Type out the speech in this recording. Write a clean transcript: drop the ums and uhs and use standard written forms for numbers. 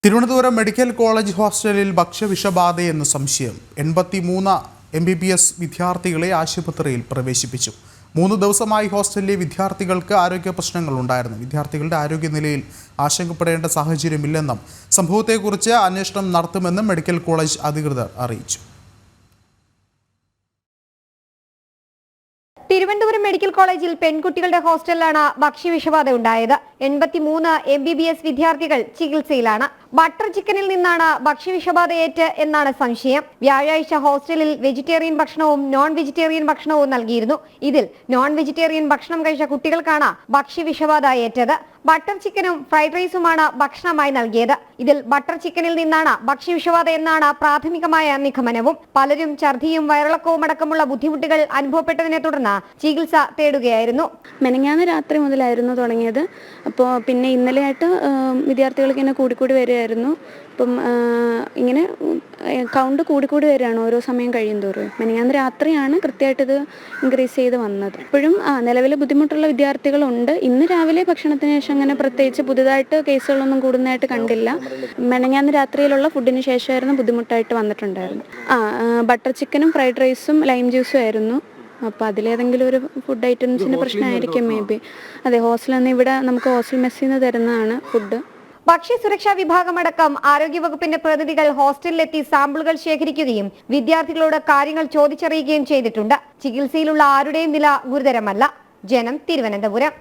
Thiruvananthapuram medical college ഹോസ്റ്റലിൽ ഭക്ഷ്യവിഷബാധയെന്ന സംശയം 83 MBBS വിദ്യാർത്ഥികളെ ആശുപത്രിയിൽ പ്രവേശിപ്പിച്ചു. 3 ദിവസമായി ഹോസ്റ്റലിലെ വിദ്യാർത്ഥികൾക്ക് ആരോഗ്യ പ്രശ്നങ്ങളുണ്ടായിരുന്നു. വിദ്യാർത്ഥികളുടെ ആരോഗ്യനിലയിൽ ആശങ്കപ്പെടേണ്ട സാഹചര്യമില്ലെന്നും സംഭവത്തെക്കുറിച്ച് അന്വേഷണം നടത്തുമെന്നും മെഡിക്കൽ കോളേജ് അധികൃതർ അറിയിച്ചു. തിരുവനന്തപുരം മെഡിക്കൽ കോളേജിൽ പെൺകുട്ടികളുടെ ഹോസ്റ്റലിലാണ് ഭക്ഷ്യവിഷബാധ ഉണ്ടായത്. 83 MBBS വിദ്യാർത്ഥികൾ ചികിത്സയിലാണ്. ബട്ടർ ചിക്കനിൽ നിന്നാണ് ഭക്ഷ്യവിഷബാധയേറ്റ് എന്നാണ് സംശയം. വ്യാഴാഴ്ച ഹോസ്റ്റലിൽ വെജിറ്റേറിയൻ ഭക്ഷണവും നോൺ വെജിറ്റേറിയൻ ഭക്ഷണവും നൽകിയിരുന്നു. ഇതിൽ നോൺ വെജിറ്റേറിയൻ ഭക്ഷണം കഴിച്ച കുട്ടികൾക്കാണ് ഭക്ഷ്യവിഷബാധ ഏറ്റത്. ബട്ടർ ചിക്കനും ഫ്രൈഡ് റൈസുമാണ് ഭക്ഷണമായി നൽകിയത്. ഇതിൽ ബട്ടർ ചിക്കനിൽ നിന്നാണ് ഭക്ഷ്യവിഷബാധ എന്നാണ് പ്രാഥമികമായ നിഗമനവും. പലരും ഛർദിയും വയറിളക്കവും അടക്കമുള്ള ബുദ്ധിമുട്ടുകൾ അനുഭവപ്പെട്ടതിനെ തുടർന്ന് ചികിത്സ തേടുകയായിരുന്നു. മെനഞ്ഞാന്ന് രാത്രി മുതലായിരുന്നു തുടങ്ങിയത്. അപ്പോൾ പിന്നെ ഇന്നലെയായിട്ട് വിദ്യാർത്ഥികൾക്ക് ഇങ്ങനെ കൂടിക്കൂടി വരികയായിരുന്നു. അപ്പം ഇങ്ങനെ കൗണ്ട് കൂടിക്കൂടി വരികയാണ് ഓരോ സമയം കഴിയും തോറും. മെനഞ്ഞാന്ന് രാത്രിയാണ് കൃത്യമായിട്ടിത് ഇൻക്രീസ് ചെയ്ത് വന്നത്. ഇപ്പോഴും നിലവിൽ ബുദ്ധിമുട്ടുള്ള വിദ്യാർത്ഥികളുണ്ട്. ഇന്ന് രാവിലെ ഭക്ഷണത്തിന് ശേഷം അങ്ങനെ പ്രത്യേകിച്ച് പുതുതായിട്ട് കേസുകളൊന്നും കൂടുന്നതായിട്ട് കണ്ടില്ല. മെനഞ്ഞാന്ന് രാത്രിയിലുള്ള ഫുഡിന് ശേഷമായിരുന്നു ബുദ്ധിമുട്ടായിട്ട് വന്നിട്ടുണ്ടായിരുന്നു. ബട്ടർ ചിക്കനും ഫ്രൈഡ് റൈസും ലൈം ജ്യൂസും ആയിരുന്നു. അപ്പോൾ അതിലേതെങ്കിലും ഒരു ഫുഡ് ഐറ്റംസിൻ്റെ പ്രശ്നമായിരിക്കും മേ ബി. അതെ, ഹോസ്റ്റലിൽ നിന്ന് ഇവിടെ നമുക്ക് ഹോസ്റ്റൽ മെസ്സിൽ നിന്ന് തരുന്നതാണ് ഫുഡ്. ഭക്ഷ്യസുരക്ഷാ വിഭാഗമടക്കം ആരോഗ്യവകുപ്പിന്റെ പ്രതിനിധികൾ ഹോസ്റ്റലിലെത്തി സാമ്പിളുകൾ ശേഖരിക്കുകയും വിദ്യാർത്ഥികളോട് കാര്യങ്ങൾ ചോദിച്ചറിയുകയും ചെയ്തിട്ടുണ്ട്. ചികിത്സയിലുള്ള ആരുടെയും നില ഗുരുതരമല്ല. ജനം, തിരുവനന്തപുരം.